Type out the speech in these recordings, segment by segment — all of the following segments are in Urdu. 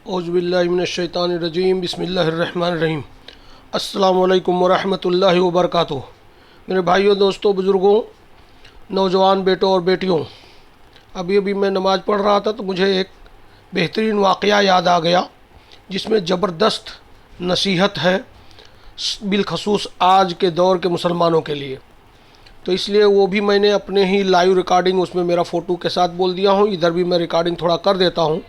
اعوذ باللہ من الشیطان الرجیم بسم اللہ الرحمن الرحیم۔ السلام علیکم ورحمۃ اللہ وبرکاتہ۔ میرے بھائیوں، دوستوں، بزرگوں، نوجوان بیٹوں اور بیٹیوں، ابھی میں نماز پڑھ رہا تھا تو مجھے ایک بہترین واقعہ یاد آ گیا جس میں زبردست نصیحت ہے، بالخصوص آج کے دور کے مسلمانوں کے لیے۔ تو اس لیے وہ بھی میں نے اپنے ہی لائیو ریکارڈنگ اس میں میرا فوٹو کے ساتھ بول دیا ہوں، ادھر بھی میں ریکارڈنگ تھوڑا کر دیتا ہوں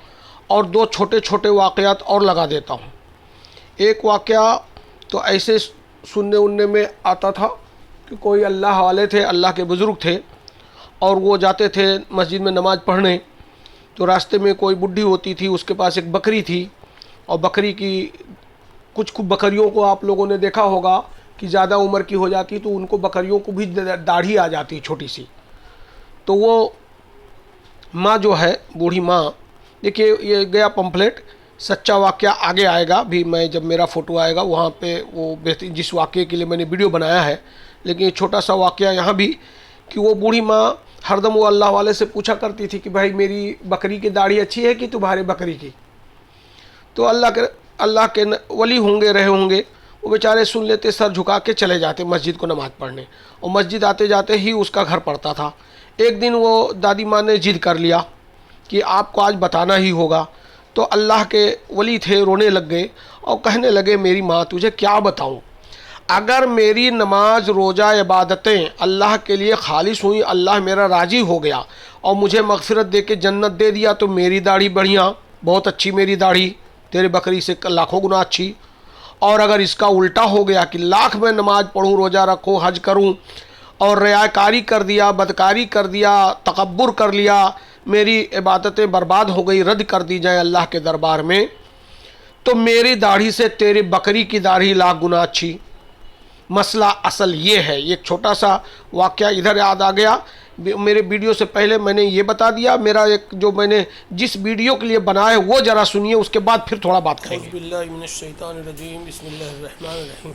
اور دو چھوٹے چھوٹے واقعات اور لگا دیتا ہوں۔ ایک واقعہ تو ایسے سننے اننے میں آتا تھا کہ کوئی اللہ والے تھے، اللہ کے بزرگ تھے، اور وہ جاتے تھے مسجد میں نماز پڑھنے، تو راستے میں کوئی بڈھی ہوتی تھی، اس کے پاس ایک بکری تھی، اور بکری کی کچھ بکریوں کو آپ لوگوں نے دیکھا ہوگا کہ زیادہ عمر کی ہو جاتی تو ان کو بکریوں کو بھی داڑھی آ جاتی چھوٹی سی۔ تو وہ ماں جو ہے، بوڑھی ماں، دیکھیے یہ گیا پمفلیٹ، سچا واقعہ آگے آئے گا بھی، میں جب میرا فوٹو آئے گا وہاں پہ وہ بہترین جس واقعے کے لیے میں نے ویڈیو بنایا ہے، لیکن یہ چھوٹا سا واقعہ یہاں بھی کہ وہ بوڑھی ماں ہر دم وہ اللہ والے سے پوچھا کرتی تھی کہ بھائی میری بکری کی داڑھی اچھی ہے کہ تمہارے بکری کی؟ تو اللہ کے ولی ہوں گے، رہے ہوں گے، وہ بیچارے سن لیتے، سر جھکا کے چلے جاتے مسجد کو نماز پڑھنے، اور مسجد آتے جاتے ہی اس کا گھر پڑتا تھا۔ ایک دن وہ دادی ماں نے ضد کر لیا کہ آپ کو آج بتانا ہی ہوگا، تو اللہ کے ولی تھے، رونے لگ گئے اور کہنے لگے میری ماں تجھے کیا بتاؤں، اگر میری نماز روزہ عبادتیں اللہ کے لیے خالص ہوئیں، اللہ میرا راضی ہو گیا اور مجھے مغفرت دے کے جنت دے دیا تو میری داڑھی بڑھیا، بہت اچھی میری داڑھی، تیرے بکری سے لاکھوں گنا اچھی، اور اگر اس کا الٹا ہو گیا کہ لاکھ میں نماز پڑھوں، روزہ رکھوں، حج کروں اور ریاکاری کر دیا، بدکاری کر دیا، تکبر کر لیا، میری عبادتیں برباد ہو گئی، رد کر دی جائیں اللہ کے دربار میں، تو میری داڑھی سے تیری بکری کی داڑھی لاکھ گنا اچھی۔ مسئلہ اصل یہ ہے، ایک چھوٹا سا واقعہ ادھر یاد آ گیا، میرے ویڈیو سے پہلے میں نے یہ بتا دیا، میرا ایک جو میں نے جس ویڈیو کے لیے بنایا ہے وہ ذرا سنیے، اس کے بعد پھر تھوڑا بات کریں گے۔ اعوذ باللہ من الشیطان الرجیم بسم اللہ الرحمن الرحیم۔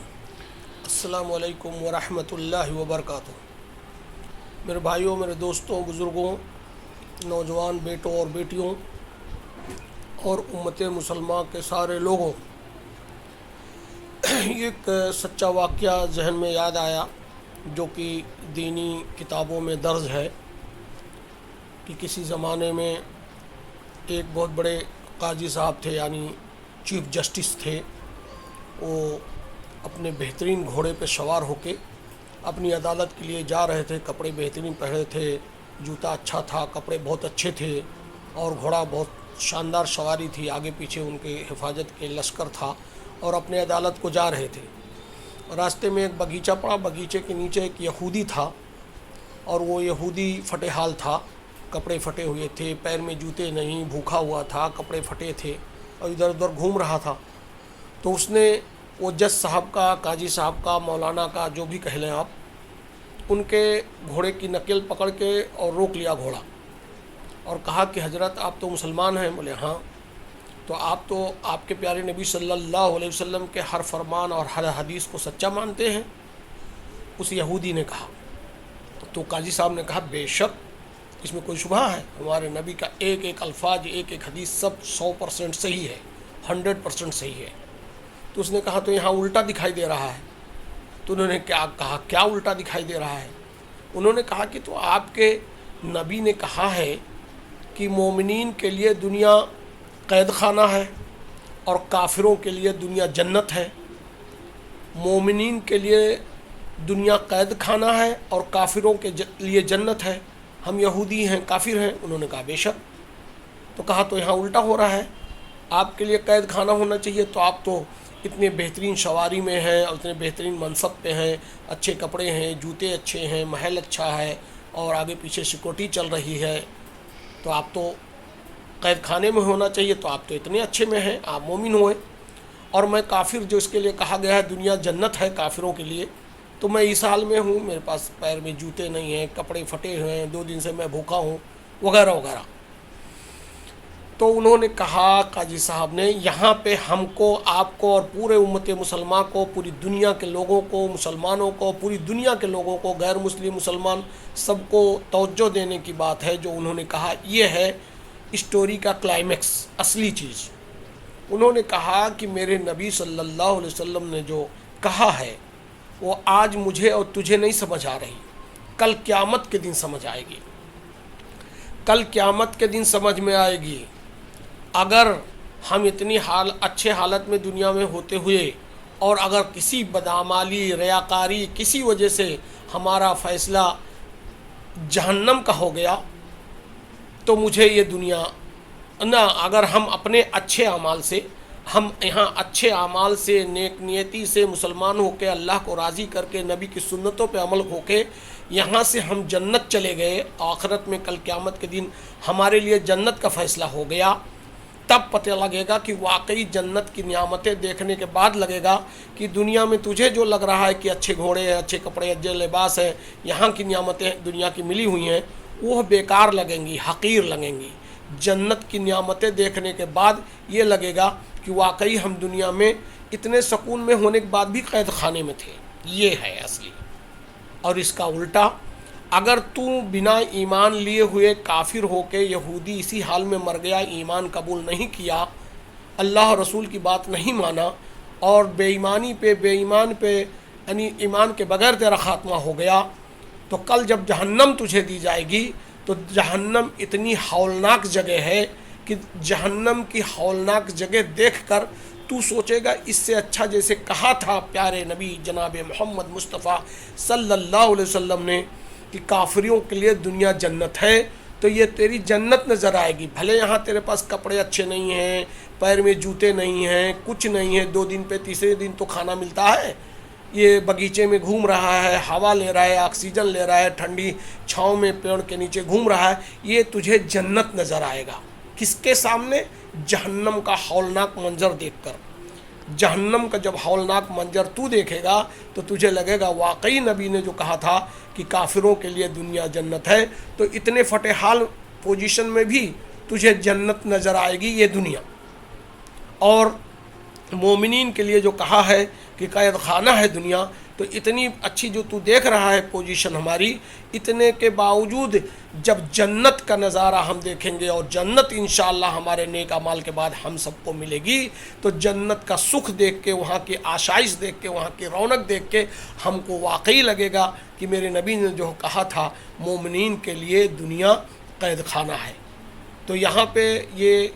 السلام علیکم ورحمۃ اللہ وبرکاتہ۔ میرے بھائیوں، میرے دوستوں، بزرگوں، نوجوان بیٹوں اور بیٹیوں اور امت مسلمہ کے سارے لوگوں، ایک سچا واقعہ ذہن میں یاد آیا جو کہ دینی کتابوں میں درج ہے کہ کسی زمانے میں ایک بہت بڑے قاضی صاحب تھے، یعنی چیف جسٹس تھے، وہ اپنے بہترین گھوڑے پہ سوار ہو کے اپنی عدالت کے لیے جا رہے تھے، کپڑے بہترین پہنے تھے، جوتا اچھا تھا، کپڑے بہت اچھے تھے، اور گھوڑا بہت شاندار سواری تھی، آگے پیچھے ان کے حفاظت کے لشکر تھا، اور اپنے عدالت کو جا رہے تھے۔ راستے میں ایک باغیچہ پڑا، باغیچے کے نیچے ایک یہودی تھا، اور وہ یہودی پھٹے حال تھا، کپڑے پھٹے ہوئے تھے، پیر میں جوتے نہیں، بھوکا ہوا تھا، کپڑے پھٹے تھے اور ادھر ادھر گھوم رہا تھا۔ تو اس نے وہ جج صاحب کا، قاضی صاحب کا، مولانا کا، جو بھی کہہ لیں آپ، ان کے گھوڑے کی نکل پکڑ کے اور روک لیا گھوڑا، اور کہا کہ حضرت آپ تو مسلمان ہیں؟ بولے ہاں۔ تو آپ کے پیارے نبی صلی اللہ علیہ وسلم کے ہر فرمان اور ہر حدیث کو سچا مانتے ہیں؟ اس یہودی نے کہا۔ تو قاضی صاحب نے کہا بے شک، اس میں کوئی شبہ ہے، ہمارے نبی کا ایک ایک الفاظ، ایک ایک حدیث سب 100% صحیح ہے، 100% صحیح ہے۔ تو اس نے کہا تو یہاں الٹا دکھائی دے رہا ہے۔ تو انہوں نے کیا کہا، کیا الٹا دکھائی دے رہا ہے؟ انہوں نے کہا کہ تو آپ کے نبی نے کہا ہے کہ مومنین کے لیے دنیا قید خانہ ہے اور کافروں کے لیے دنیا جنت ہے۔ مومنین کے لیے دنیا قید خانہ ہے اور کافروں کے لیے جنت ہے، ہم یہودی ہیں، کافر ہیں؟ انہوں نے کہا بے شک۔ تو کہا تو یہاں الٹا ہو رہا ہے، آپ کے لیے قید خانہ ہونا چاہیے، تو آپ تو اتنے بہترین سواری میں ہیں اور اتنے بہترین منصب پہ ہیں، اچھے کپڑے ہیں، جوتے اچھے ہیں، محل اچھا ہے، اور آگے پیچھے سیکورٹی چل رہی ہے، تو آپ تو قید خانے میں ہونا چاہیے، تو آپ تو اتنے اچھے میں ہیں، آپ مومن ہوئے، اور میں کافر جو اس کے لیے کہا گیا ہے دنیا جنت ہے کافروں کے لیے، تو میں اس حال میں ہوں، میرے پاس پیر میں جوتے نہیں ہیں، کپڑے پھٹے ہوئے ہیں، 2 دن سے میں بھوکا ہوں، وغیرہ وغیرہ۔ تو انہوں نے کہا، قاضی صاحب نے، یہاں پہ ہم کو، آپ کو اور پورے امت مسلمہ کو، پوری دنیا کے لوگوں کو، مسلمانوں کو، پوری دنیا کے لوگوں کو، غیر مسلم مسلمان سب کو توجہ دینے کی بات ہے جو انہوں نے کہا، یہ ہے اسٹوری کا کلائمیکس، اصلی چیز۔ انہوں نے کہا کہ میرے نبی صلی اللہ علیہ وسلم نے جو کہا ہے وہ آج مجھے اور تجھے نہیں سمجھ آ رہی، کل قیامت کے دن سمجھ آئے گی، کل قیامت کے دن سمجھ میں آئے گی۔ اگر ہم اتنی اچھے حالت میں دنیا میں ہوتے ہوئے اور اگر کسی بدعمالی، ریاکاری، کسی وجہ سے ہمارا فیصلہ جہنم کا ہو گیا تو مجھے یہ دنیا نہ، اگر ہم اپنے اچھے اعمال سے، ہم یہاں اچھے اعمال سے، نیک نیتی سے مسلمان ہو کے، اللہ کو راضی کر کے، نبی کی سنتوں پہ عمل ہو کے یہاں سے ہم جنت چلے گئے، آخرت میں کل قیامت کے دن ہمارے لیے جنت کا فیصلہ ہو گیا، تب پتہ لگے گا کہ واقعی جنت کی نعمتیں دیکھنے کے بعد لگے گا کہ دنیا میں تجھے جو لگ رہا ہے کہ اچھے گھوڑے ہیں، اچھے کپڑے، اچھے لباس ہیں، یہاں کی نعمتیں دنیا کی ملی ہوئی ہیں، وہ بیکار لگیں گی، حقیر لگیں گی۔ جنت کی نعمتیں دیکھنے کے بعد یہ لگے گا کہ واقعی ہم دنیا میں اتنے سکون میں ہونے کے بعد بھی قید خانے میں تھے۔ یہ ہے اصلی۔ اور اس کا الٹا، اگر تو بنا ایمان لیے ہوئے کافر ہو کے یہودی اسی حال میں مر گیا، ایمان قبول نہیں کیا، اللہ اور رسول کی بات نہیں مانا، اور بے ایمانی پہ، بے ایمان پہ، یعنی ایمان کے بغیر تیرا خاتمہ ہو گیا، تو کل جب جہنم تجھے دی جائے گی تو جہنم اتنی ہولناک جگہ ہے کہ جہنم کی ہولناک جگہ دیکھ کر تو سوچے گا اس سے اچھا جیسے کہا تھا پیارے نبی جناب محمد مصطفیٰ صلی اللہ علیہ وسلم نے کہ کافریوں کے لیے دنیا جنت ہے، تو یہ تیری جنت نظر آئے گی۔ بھلے یہاں تیرے پاس کپڑے اچھے نہیں ہیں، پیر میں جوتے نہیں ہیں، کچھ نہیں ہے، 2 دن پہ تیسرے دن تو کھانا ملتا ہے، یہ باغیچے میں گھوم رہا ہے، ہوا لے رہا ہے، آکسیجن لے رہا ہے، ٹھنڈی چھاؤں میں پیڑ کے نیچے گھوم رہا ہے، یہ تجھے جنت نظر آئے گا۔ کس کے سامنے؟ جہنم کا ہولناک منظر دیکھ کر۔ جہنم کا جب ہولناک منظر تو دیکھے گا تو تجھے لگے گا واقعی نبی نے جو کہا تھا کہ کافروں کے لیے دنیا جنت ہے، تو اتنے فتح حال پوزیشن میں بھی تجھے جنت نظر آئے گی یہ دنیا۔ اور مومنین کے لیے جو کہا ہے کہ قید خانہ ہے دنیا، تو اتنی اچھی جو تو دیکھ رہا ہے پوزیشن ہماری، اتنے کے باوجود جب جنت کا نظارہ ہم دیکھیں گے، اور جنت انشاءاللہ ہمارے نیک اعمال کے بعد ہم سب کو ملے گی، تو جنت کا سکھ دیکھ کے، وہاں کی آشائش دیکھ کے، وہاں کی رونق دیکھ کے ہم کو واقعی لگے گا کہ میرے نبی نے جو کہا تھا مومنین کے لیے دنیا قید خانہ ہے۔ تو یہاں پہ یہ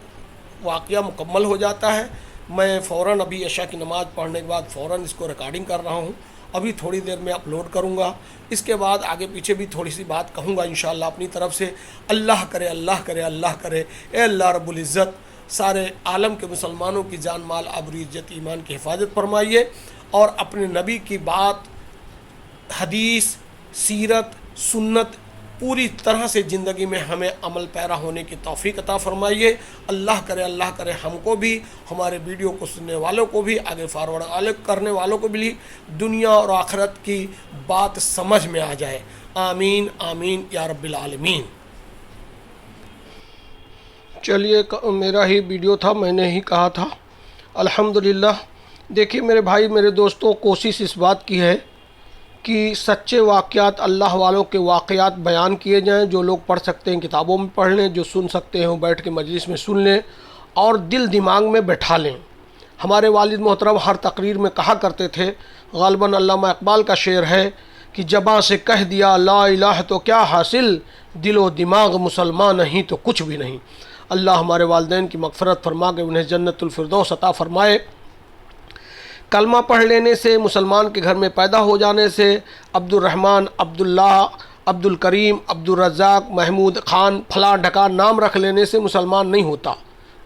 واقعہ مکمل ہو جاتا ہے۔ میں فوراً ابھی عشاء کی نماز پڑھنے کے بعد فوراً اس کو ریکارڈنگ کر رہا ہوں، ابھی تھوڑی دیر میں اپلوڈ کروں گا۔ اس کے بعد آگے پیچھے بھی تھوڑی سی بات کہوں گا انشاءاللہ اپنی طرف سے۔ اللہ کرے، اللہ کرے، اللہ کرے، اے اللہ رب العزت سارے عالم کے مسلمانوں کی جان مال آبرو عزت ایمان کی حفاظت فرمائیے، اور اپنے نبی کی بات، حدیث، سیرت، سنت پوری طرح سے زندگی میں ہمیں عمل پیرا ہونے کی توفیق عطا فرمائیے۔ اللہ کرے ہم کو بھی، ہمارے ویڈیو کو سننے والوں کو بھی، آگے فارورڈ کرنے والوں کو بھی دنیا اور آخرت کی بات سمجھ میں آ جائے۔ آمین آمین یا رب العالمین۔ چلیے، میرا ہی ویڈیو تھا، میں نے ہی کہا تھا۔ الحمدللہ۔ دیکھیے میرے بھائی، میرے دوستوں، کوشش اس بات کی ہے کہ سچے واقعات، اللہ والوں کے واقعات بیان کیے جائیں۔ جو لوگ پڑھ سکتے ہیں کتابوں میں پڑھ لیں، جو سن سکتے ہیں وہ بیٹھ کے مجلس میں سن لیں اور دل دماغ میں بٹھا لیں۔ ہمارے والد محترم ہر تقریر میں کہا کرتے تھے، غالباً علامہ اقبال کا شعر ہے کہ زباں سے کہہ دیا لا الہ تو کیا حاصل، دل و دماغ مسلمان نہیں تو کچھ بھی نہیں۔ اللہ ہمارے والدین کی مغفرت فرما کے انہیں جنت الفردوس عطا فرمائے۔ کلمہ پڑھ لینے سے، مسلمان کے گھر میں پیدا ہو جانے سے، عبد الرحمن، عبداللہ، عبد الکریم، عبد الرزاق، محمود خان، فلاں ڈھکان نام رکھ لینے سے مسلمان نہیں ہوتا۔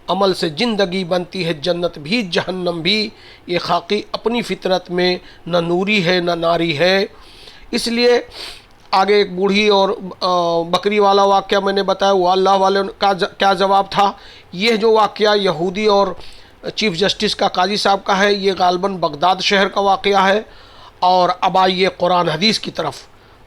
عمل سے زندگی بنتی ہے، جنت بھی جہنم بھی۔ یہ خاکی اپنی فطرت میں نہ نوری ہے نہ ناری ہے۔ اس لیے آگے ایک بوڑھی اور بکری والا واقعہ میں نے بتایا، وہ اللہ والے کا کیا جواب تھا۔ یہ جو واقعہ یہودی اور چیف جسٹس کا قاضی صاحب کا ہے، یہ غالباً بغداد شہر کا واقعہ ہے۔ اور اب آئیے قرآن حدیث کی طرف۔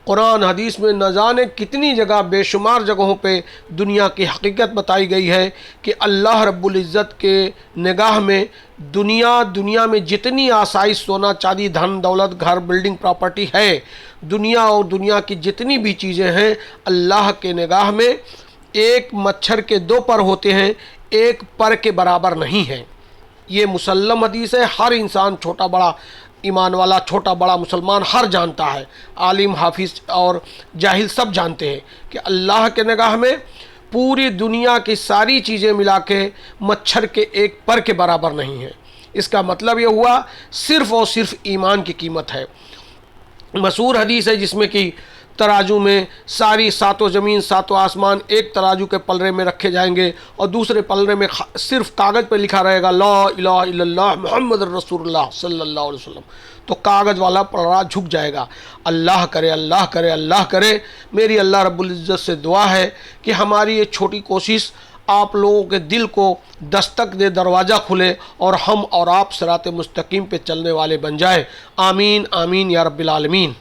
قرآن حدیث میں نہ جانے کتنی جگہ، بے شمار جگہوں پہ دنیا کی حقیقت بتائی گئی ہے کہ اللہ رب العزت کے نگاہ میں دنیا میں جتنی آسائش، سونا چاندی، دھن دولت، گھر، بلڈنگ، پراپرٹی ہے، دنیا اور دنیا کی جتنی بھی چیزیں ہیں، اللہ کے نگاہ میں ایک مچھر کے 2 پر ہوتے ہیں، ایک پر کے برابر نہیں ہیں۔ یہ مسلم حدیث ہے، ہر انسان چھوٹا بڑا ایمان والا چھوٹا بڑا مسلمان ہر جانتا ہے، عالم حافظ اور جاہل سب جانتے ہیں کہ اللہ کے نگاہ میں پوری دنیا کی ساری چیزیں ملا کے مچھر کے ایک پر کے برابر نہیں ہیں۔ اس کا مطلب یہ ہوا صرف اور صرف ایمان کی قیمت ہے۔ مشہور حدیث ہے جس میں کہ ترازو میں ساری ساتوں زمین ساتوں آسمان ایک ترازو کے پلڑے میں رکھے جائیں گے اور دوسرے پلڑے میں صرف کاغذ پہ لکھا رہے گا لا الہ الا اللہ محمد رسول اللہ صلی اللہ علیہ وسلم، تو کاغذ والا پلڑا جھک جائے گا۔ اللہ کرے اللہ کرے اللہ کرے، میری اللہ رب العزت سے دعا ہے کہ ہماری یہ چھوٹی کوشش آپ لوگوں کے دل کو دستک دے، دروازہ کھلے اور ہم اور آپ صراط مستقیم پہ چلنے والے بن جائے۔ آمین آمین یا رب العالمین۔